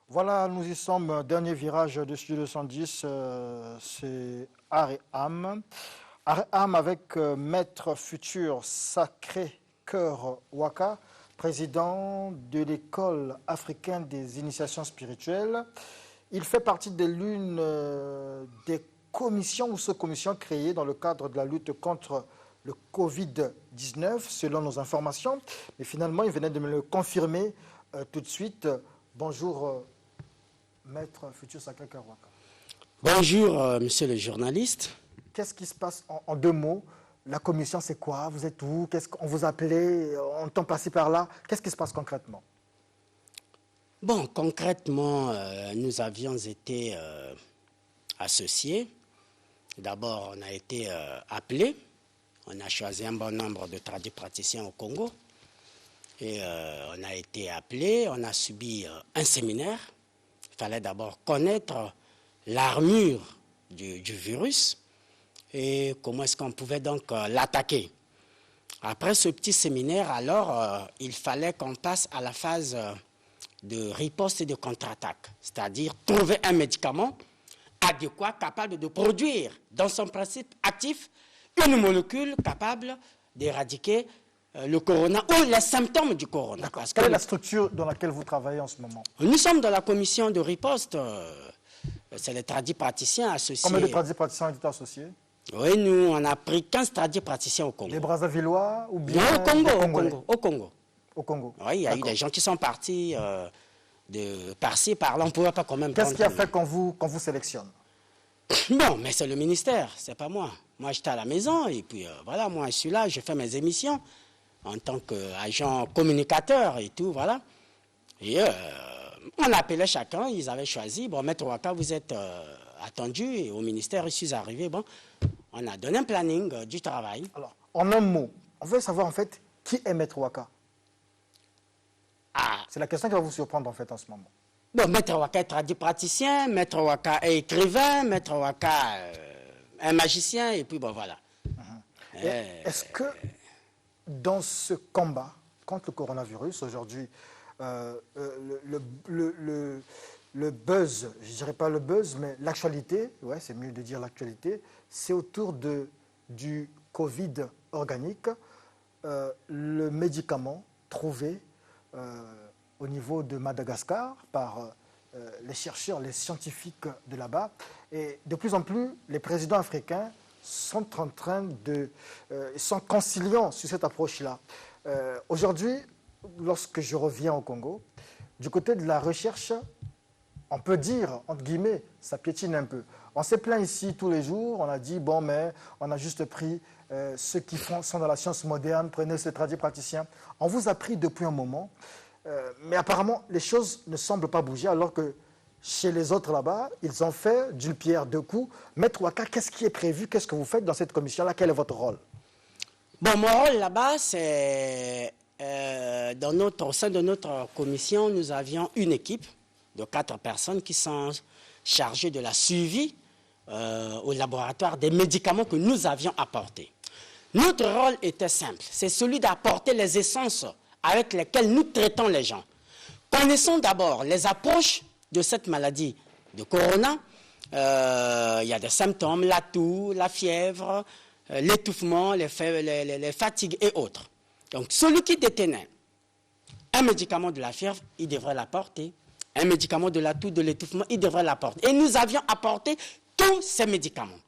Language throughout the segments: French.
Voilà, nous y sommes, dernier virage de Studio 210, c'est Art et Âme. Art et Âme avec Maître Futur Sacré-Cœur Waka, président de l'École africaine des initiations spirituelles. Il fait partie de l'une des commissions ou sous-commissions créées dans le cadre de la lutte contre le Covid-19, selon nos informations. Mais finalement, il venait de me le confirmer tout de suite. Bonjour, Maître Futur Sacré-Cœur Waka. Bonjour, monsieur le journaliste. Qu'est-ce qui se passe en deux mots? La commission, c'est quoi? Vous êtes où? Qu'est-ce qu'on vous appelait? On t'en passé par là? Qu'est-ce qui se passe concrètement? Bon, concrètement, nous avions été associés. D'abord, on a été appelés. On a choisi un bon nombre de tradipraticiens au Congo. Et on a été appelés, on a subi un séminaire. Il fallait d'abord connaître l'armure du virus et comment est-ce qu'on pouvait donc l'attaquer. Après ce petit séminaire, alors, il fallait qu'on passe à la phase de riposte et de contre-attaque, c'est-à-dire trouver un médicament adéquat, capable de produire, dans son principe actif, une molécule capable d'éradiquer le corona ou les symptômes du corona. Quelle est la structure dans laquelle vous travaillez en ce moment? Nous sommes dans la commission de riposte. C'est les tradipraticiens associés. Combien de tradipraticiens ont été associés? Oui, nous, on a pris 15 tradipraticiens au Congo. Les Brazzavillois ou bien non, au Congo. Au Congo. Oui, il y a eu des gens qui sont partis de par-ci, par-là. On ne pouvait pas quand même... Qu'est-ce qui a fait qu'on vous sélectionne? Bon, mais c'est le ministère, c'est pas moi. Moi, j'étais à la maison et puis voilà, moi, je suis là, je fais mes émissions en tant qu'agent communicateur et tout, voilà. Et on appelait chacun, ils avaient choisi. Bon, Maître Waka, vous êtes attendu et au ministère, je suis arrivé. Bon, on a donné un planning du travail. Alors, en un mot, on veut savoir en fait qui est Maître Waka. Ah. C'est la question qui va vous surprendre en fait en ce moment. Bon, Maître Waka est tradipraticien, Maître Waka est écrivain, Maître Waka un magicien, et puis bon, voilà. Est-ce que dans ce combat contre le coronavirus, aujourd'hui, le buzz, je ne dirais pas le buzz, mais l'actualité, ouais, c'est mieux de dire l'actualité, c'est autour du Covid organique, le médicament trouvé au niveau de Madagascar par les chercheurs, les scientifiques de là-bas. Et de plus en plus, les présidents africains sont en train sont conciliants sur cette approche-là. Aujourd'hui, lorsque je reviens au Congo, du côté de la recherche, on peut dire, entre guillemets, ça piétine un peu. On s'est plaint ici tous les jours, on a dit, bon, mais on a juste pris ceux qui sont dans la science moderne, prenez ces tradipraticiens. On vous a pris depuis un moment, mais apparemment, les choses ne semblent pas bouger, alors que chez les autres là-bas, ils ont fait d'une pierre deux coups. Maître Waka, qu'est-ce qui est prévu? Qu'est-ce que vous faites dans cette commission-là? Quel est votre rôle? Bon, mon rôle là-bas, c'est au sein de notre commission, nous avions une équipe de 4 personnes qui sont chargées de la suivi au laboratoire des médicaments que nous avions apportés. Notre rôle était simple, c'est celui d'apporter les essences avec lesquelles nous traitons les gens. Connaissons d'abord les approches de cette maladie de corona. Il y a des symptômes, la toux, la fièvre, l'étouffement, les fatigues et autres. Donc, celui qui détenait un médicament de la fièvre, il devrait l'apporter. Un médicament de la toux, de l'étouffement, il devrait l'apporter. Et nous avions apporté tous ces médicaments.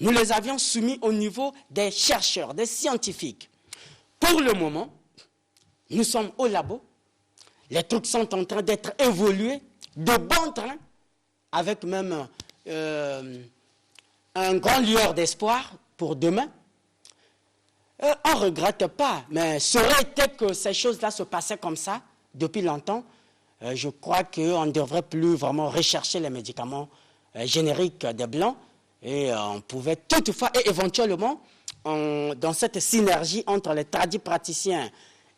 Nous les avions soumis au niveau des chercheurs, des scientifiques. Pour le moment, nous sommes au labo. Les trucs sont en train d'être évolués de bon train, avec même un grand lueur d'espoir pour demain. On ne regrette pas, mais ça aurait été que ces choses-là se passaient comme ça depuis longtemps. je crois qu'on ne devrait plus vraiment rechercher les médicaments génériques des Blancs. Et on pouvait toutefois, et éventuellement, dans cette synergie entre les tradipraticiens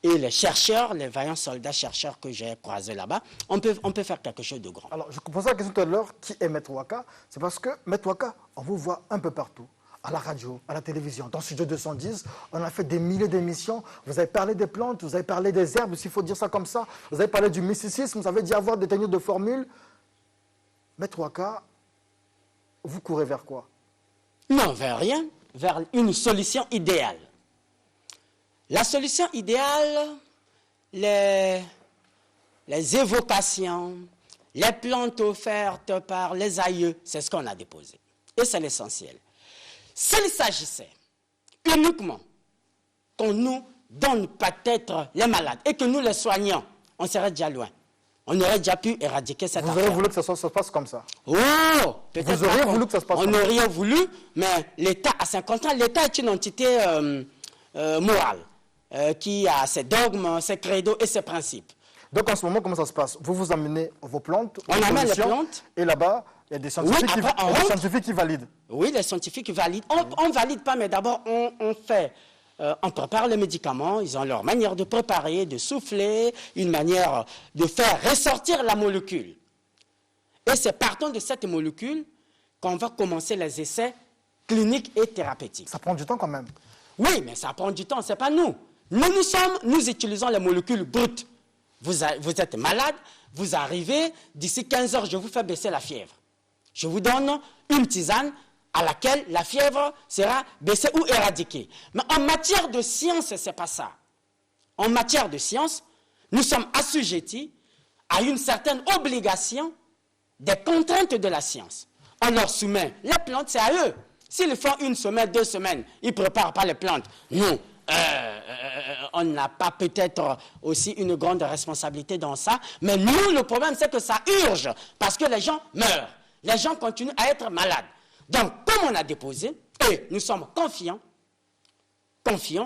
et les chercheurs, les vaillants soldats chercheurs que j'ai croisés là-bas, on peut faire quelque chose de grand. Alors, je posais la question tout à l'heure, qui est Maître Waka? C'est parce que Maître Waka, on vous voit un peu partout, à la radio, à la télévision, dans Studio 210, on a fait des milliers d'émissions, vous avez parlé des plantes, vous avez parlé des herbes, s'il faut dire ça comme ça, vous avez parlé du mysticisme, vous avez dit avoir des techniques de formules. Maître Waka, vous courez vers quoi? Non, vers rien, vers une solution idéale. La solution idéale, les évocations, les plantes offertes par les aïeux, c'est ce qu'on a déposé. Et c'est l'essentiel. S'il s'agissait uniquement qu'on nous donne peut-être les malades et que nous les soignons, on serait déjà loin. On aurait déjà pu éradiquer cette affaire. Vous auriez voulu que ça se passe comme ça? Oh, peut-être vous auriez voulu que ça se passe comme ça? On aurait voulu, mais l'État à 50 ans, l'État est une entité morale qui a ses dogmes, ses credos et ses principes. Donc en ce moment, comment ça se passe? Vous amenez vos plantes, on amène les plantes. Et là-bas, il y a des scientifiques, qui valident. Oui, les scientifiques qui valident. On ne valide pas, mais d'abord, on prépare les médicaments, ils ont leur manière de préparer, de souffler, une manière de faire ressortir la molécule. Et c'est partant de cette molécule qu'on va commencer les essais cliniques et thérapeutiques. Ça prend du temps quand même. Oui, mais ça prend du temps, ce n'est pas nous. Nous utilisons les molécules brutes. Vous êtes malade, vous arrivez, d'ici 15 heures, je vous fais baisser la fièvre. Je vous donne une tisane à laquelle la fièvre sera baissée ou éradiquée. Mais en matière de science, ce n'est pas ça. En matière de science, nous sommes assujettis à une certaine obligation des contraintes de la science. On leur soumet les plantes, c'est à eux. S'ils font 1 semaine, 2 semaines, ils ne préparent pas les plantes. Nous, on n'a pas peut-être aussi une grande responsabilité dans ça, mais nous, le problème, c'est que ça urge, parce que les gens meurent. Les gens continuent à être malades. Donc, comme on a déposé, et nous sommes confiants,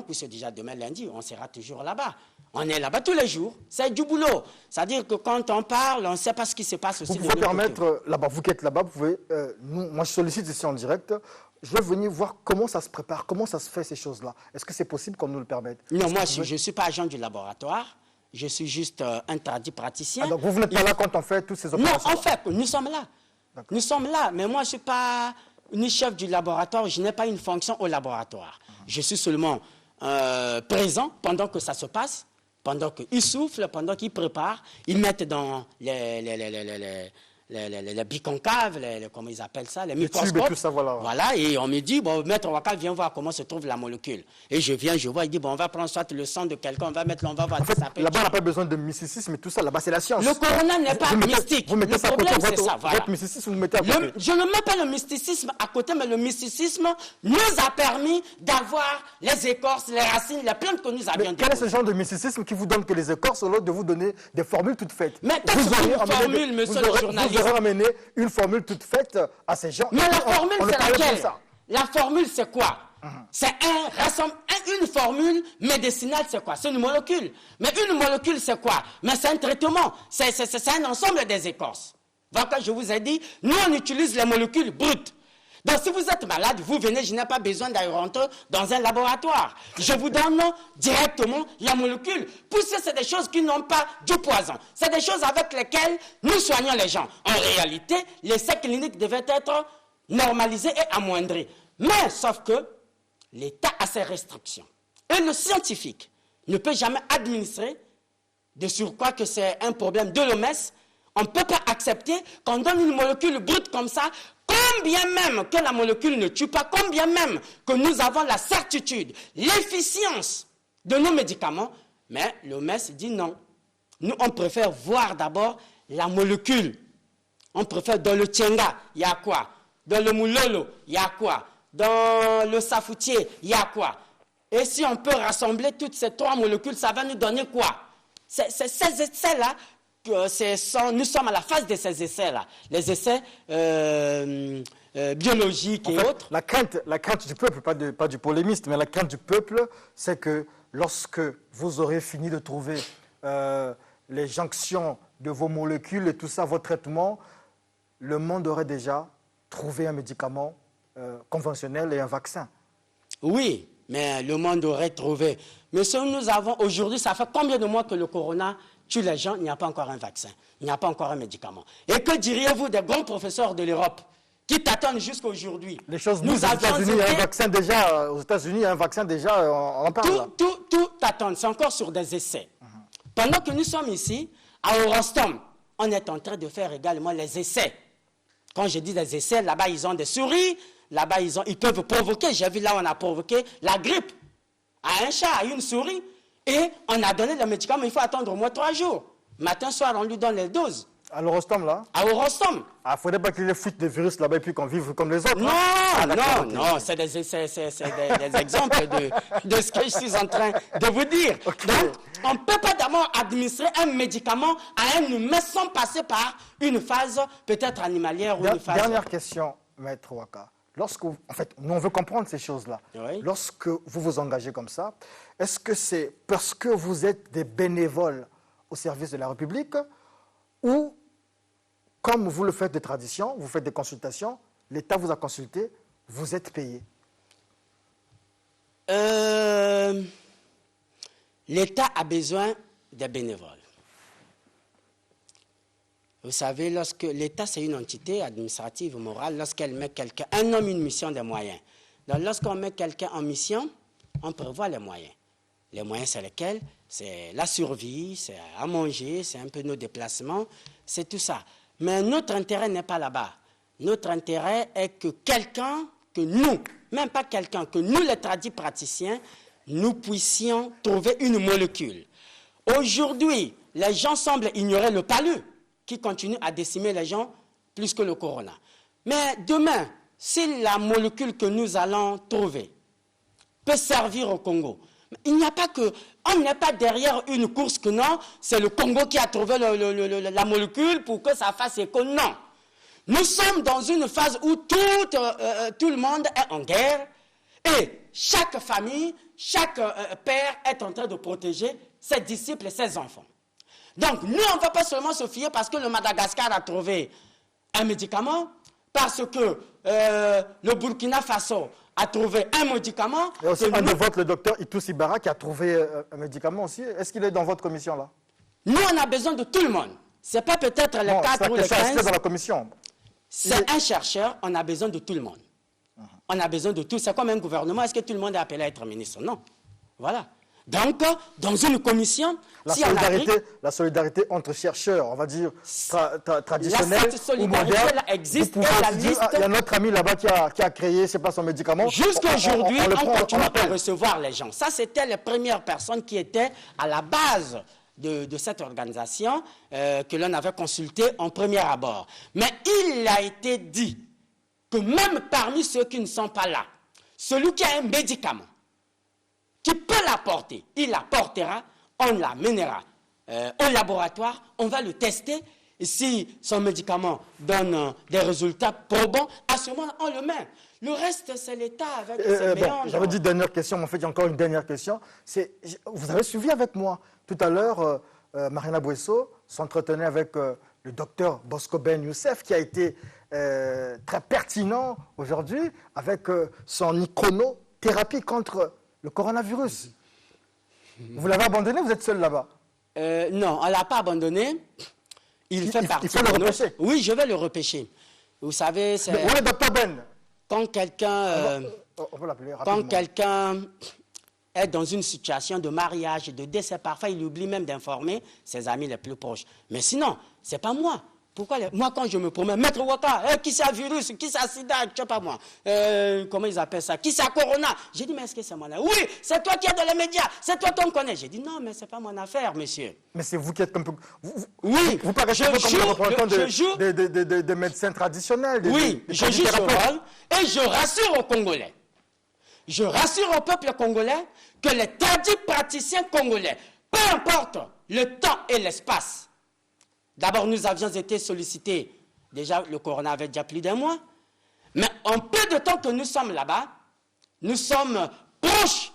puisque déjà demain lundi, on sera toujours là-bas. On est là-bas tous les jours, c'est du boulot. C'est-à-dire que quand on parle, on ne sait pas ce qui se passe aussi. Vous pouvez permettre, là-bas, vous qui êtes là-bas, vous pouvez, moi je sollicite ici en direct, je veux venir voir comment ça se prépare, comment ça se fait ces choses-là. Est-ce que c'est possible qu'on nous le permette? Non, moi je ne suis pas agent du laboratoire, je suis juste un tradipraticien. Ah, donc vous n'êtes pas là quand on fait toutes ces opérations? Non, en fait, nous sommes là. Nous sommes là, mais moi je ne suis pas ni chef du laboratoire, je n'ai pas une fonction au laboratoire. Je suis seulement présent pendant que ça se passe, pendant qu'ils soufflent, pendant qu'ils préparent, ils mettent dans les biconcaves, comment ils appellent ça, les microscopes. Tout ça, voilà. Et on me dit, bon, Maître Waka, viens voir comment se trouve la molécule. Et je viens, je vois, il dit, bon, on va prendre soit le sang de quelqu'un, on va voir en fait, là-bas, on n'a pas besoin de mysticisme et tout ça, là-bas, c'est la science. Le corona n'est pas mystique. Vous mettez le problème, c'est ça, votre mysticisme, vous mettez à côté. Je ne mets pas le mysticisme à côté, mais le mysticisme nous a permis d'avoir les écorces, les racines, les plantes que nous avions. Quel est ce genre de mysticisme qui vous donne que les écorces au lieu de vous donner des formules toutes faites? Mais qu'est-ce qu'une formule, monsieur le journaliste? Vous aurez amené une formule toute faite à ces gens. Mais la formule, c'est laquelle? La formule, c'est quoi? C'est une formule médicinale, c'est quoi? C'est une molécule. Mais une molécule, c'est quoi? Mais c'est un traitement. C'est un ensemble des écorces. Voilà, je vous ai dit, nous, on utilise les molécules brutes. Donc, si vous êtes malade, vous venez, je n'ai pas besoin d'aller rentrer dans un laboratoire. Je vous donne directement la molécule. Puisque c'est des choses qui n'ont pas du poison. C'est des choses avec lesquelles nous soignons les gens. En réalité, l'essai clinique devait être normalisé et amoindri. Mais, sauf que l'État a ses restrictions. Et le scientifique ne peut jamais administrer, de surcroît que c'est un problème de l'OMS. On ne peut pas accepter qu'on donne une molécule brute comme ça, combien même que la molécule ne tue pas, combien même que nous avons la certitude, l'efficience de nos médicaments, mais l'OMS dit non. Nous, on préfère voir d'abord la molécule. On préfère dans le tienga, il y a quoi? Dans le moulolo, il y a quoi? Dans le safoutier, il y a quoi? Et si on peut rassembler toutes ces 3 molécules, ça va nous donner quoi? Ces essais-là, nous sommes à la phase de ces essais-là, les essais biologiques et autres. La crainte du peuple, pas du polémiste, mais la crainte du peuple, c'est que lorsque vous aurez fini de trouver les jonctions de vos molécules et tout ça, vos traitements, le monde aurait déjà trouvé un médicament conventionnel et un vaccin. Oui, mais le monde aurait trouvé. Mais ce que nous avons aujourd'hui, ça fait combien de mois que le corona tue les gens, il n'y a pas encore un vaccin, il n'y a pas encore un médicament. Et que diriez-vous des grands professeurs de l'Europe qui t'attendent jusqu'à aujourd'hui? Les choses bougent. Aux États-Unis, il y a un vaccin déjà, on parle. Tout attend, c'est encore sur des essais. Pendant que nous sommes ici, à Eurostom, on est en train de faire également les essais. Quand je dis des essais, là-bas, ils ont des souris, là-bas, ils peuvent provoquer. J'ai vu là, on a provoqué la grippe à un chat, à une souris, et on a donné le médicament, il faut attendre au moins 3 jours. Matin, soir, on lui donne les doses. À l'Eurostom, là? À Eurostom. Il ne faudrait pas qu'il y ait fuite de virus là-bas et puis qu'on vive comme les autres. Non, c'est des exemples de ce que je suis en train de vous dire. Okay. Donc, on ne peut pas d'abord administrer un médicament à un humain sans passer par une phase peut-être animalière ou une phase... Dernière question, Maître Waka. En fait, nous on veut comprendre ces choses-là. Oui. Lorsque vous vous engagez comme ça, est-ce que c'est parce que vous êtes des bénévoles au service de la République ou, comme vous le faites de tradition, vous faites des consultations, l'État vous a consulté, vous êtes payé? L'État a besoin des bénévoles. Vous savez, lorsque l'État, c'est une entité administrative ou morale, lorsqu'elle met quelqu'un, un homme, une mission, des moyens. Donc, lorsqu'on met quelqu'un en mission, on prévoit les moyens. Les moyens, c'est lesquels? C'est la survie, c'est à manger, c'est un peu nos déplacements, c'est tout ça. Mais notre intérêt n'est pas là-bas. Notre intérêt est que quelqu'un, que nous, même pas quelqu'un, que nous, les praticiens, nous puissions trouver une molécule. Aujourd'hui, les gens semblent ignorer le palu, qui continue à décimer les gens plus que le corona. Mais demain, si la molécule que nous allons trouver peut servir au Congo, il n'y a pas que... On n'est pas derrière une course que non, c'est le Congo qui a trouvé la molécule pour que ça fasse écho. Non. Nous sommes dans une phase où tout le monde est en guerre et chaque famille, chaque père est en train de protéger ses disciples et ses enfants. Donc, nous, on ne va pas seulement se fier parce que le Madagascar a trouvé un médicament, parce que le Burkina Faso a trouvé un médicament. Il y a aussi un de votre, le docteur Itous Ibara, qui a trouvé un médicament aussi. Est-ce qu'il est dans votre commission, là? Nous, on a besoin de tout le monde. Ce n'est pas peut-être les 4 ou les 15. C'est dans la commission. C'est un chercheur, on a besoin de tout le monde. On a besoin de tout. C'est comme un gouvernement. Est-ce que tout le monde est appelé à être ministre? Non. Voilà. Donc, dans une commission, la solidarité entre chercheurs, on va dire traditionnelle ou moderne, existe. Il y a notre ami là-bas qui a créé, je ne sais pas, son médicament. Jusqu'à aujourd'hui, on continue à recevoir les gens. Ça, c'était les premières personnes qui étaient à la base de cette organisation que l'on avait consultée en premier abord. Mais il a été dit que même parmi ceux qui ne sont pas là, celui qui a un médicament, qui peut l'apporter, il l'apportera, on l'amènera au laboratoire, on va le tester, et si son médicament donne des résultats probants, à ce moment-là, on le met. Le reste, c'est l'État avec ses mélanges. J'avais dit dernière question, mais en fait, il y a encore une dernière question. Vous avez suivi avec moi, tout à l'heure, Mariana Bouesso s'entretenait avec le docteur Bosco Ben Youssef, qui a été très pertinent aujourd'hui avec son iconothérapie contre le coronavirus. Vous l'avez abandonné, vous êtes seul là-bas? Non, on ne l'a pas abandonné. Il fait partie. Il faut le repêcher. Oui, je vais le repêcher. Vous savez, c'est... Oui, docteur Ben. Quand quelqu'un... on va l'appeler rapidement. Quand quelqu'un est dans une situation de mariage, de décès, parfois il oublie même d'informer ses amis les plus proches. Mais sinon, ce n'est pas moi. Pourquoi moi, quand je me promets, Maître Waka, qui c'est un virus, qui c'est un sida, je ne sais pas moi, comment ils appellent ça, qui c'est un corona? J'ai dit, mais est-ce que c'est moi là? Oui, c'est toi qui es dans les médias, c'est toi qu'on connaît. J'ai dit, non, mais ce n'est pas mon affaire, monsieur. Mais c'est vous qui êtes comme... Oui, vous paraissez comme le représentant des médecins traditionnels. Oui, je joue ce rôle et je rassure aux Congolais. Je rassure au peuple congolais que les praticiens congolais, peu importe le temps et l'espace, d'abord, nous avions été sollicités. Déjà, le corona avait déjà plus d'un mois. Mais en peu de temps que nous sommes là-bas, nous sommes proches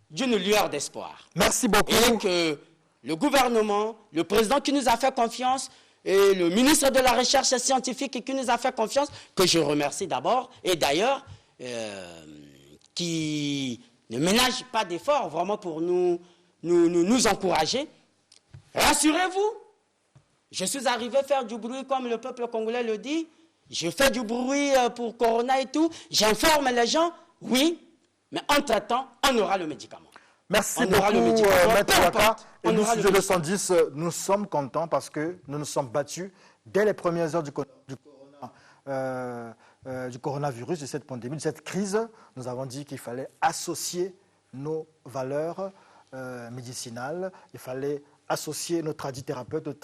d'une lueur d'espoir. Merci beaucoup. Et que le gouvernement, le président qui nous a fait confiance et le ministre de la Recherche scientifique qui nous a fait confiance, que je remercie d'abord, et d'ailleurs, qui ne ménage pas d'efforts vraiment pour nous encourager. Rassurez-vous, je suis arrivé faire du bruit comme le peuple congolais le dit. Je fais du bruit pour Corona et tout. J'informe les gens, oui, mais entre-temps, on aura le médicament. Merci beaucoup, Maître Waka. Et nous, Studio 210, nous sommes contents parce que nous nous sommes battus dès les premières heures du coronavirus, de cette pandémie, de cette crise. Nous avons dit qu'il fallait associer nos valeurs médicinales, il fallait associer nos tradithérapeutes, nos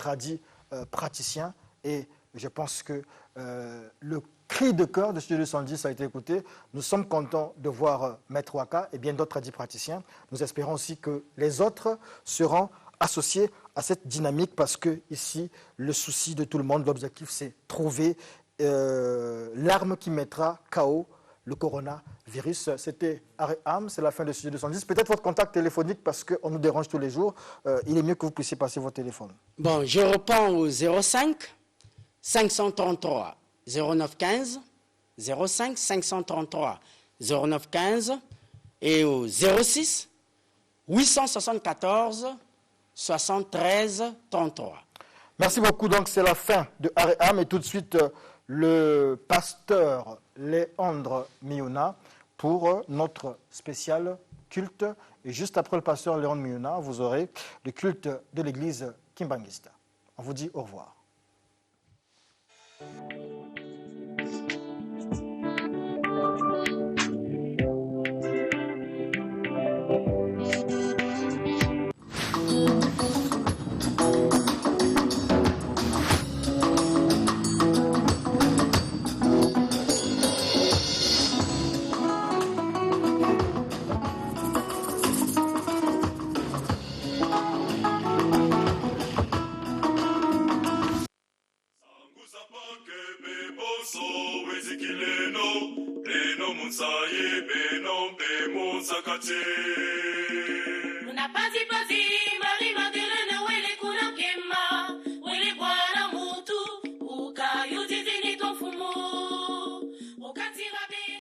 praticiens. Et je pense que le cri de cœur de Studio 210 a été écouté. Nous sommes contents de voir Maître Waka et bien d'autres praticiens. Nous espérons aussi que les autres seront associés à cette dynamique parce que ici, le souci de tout le monde, l'objectif, c'est trouver l'arme qui mettra KO le coronavirus. C'était Aréam, c'est la fin de Studio 210. Peut-être votre contact téléphonique parce qu'on nous dérange tous les jours. Il est mieux que vous puissiez passer votre téléphone. Bon, je reprends au 05 533 0915, 05 533 0915 et au 06 874 73 33. Merci beaucoup. Donc, c'est la fin de Aréam et tout de suite, le pasteur Léandre Miouna pour notre spécial culte. Et juste après le pasteur Léandre Miouna, vous aurez le culte de l'église Kimbanguista. On vous dit au revoir. Beno munsaye beno be musakate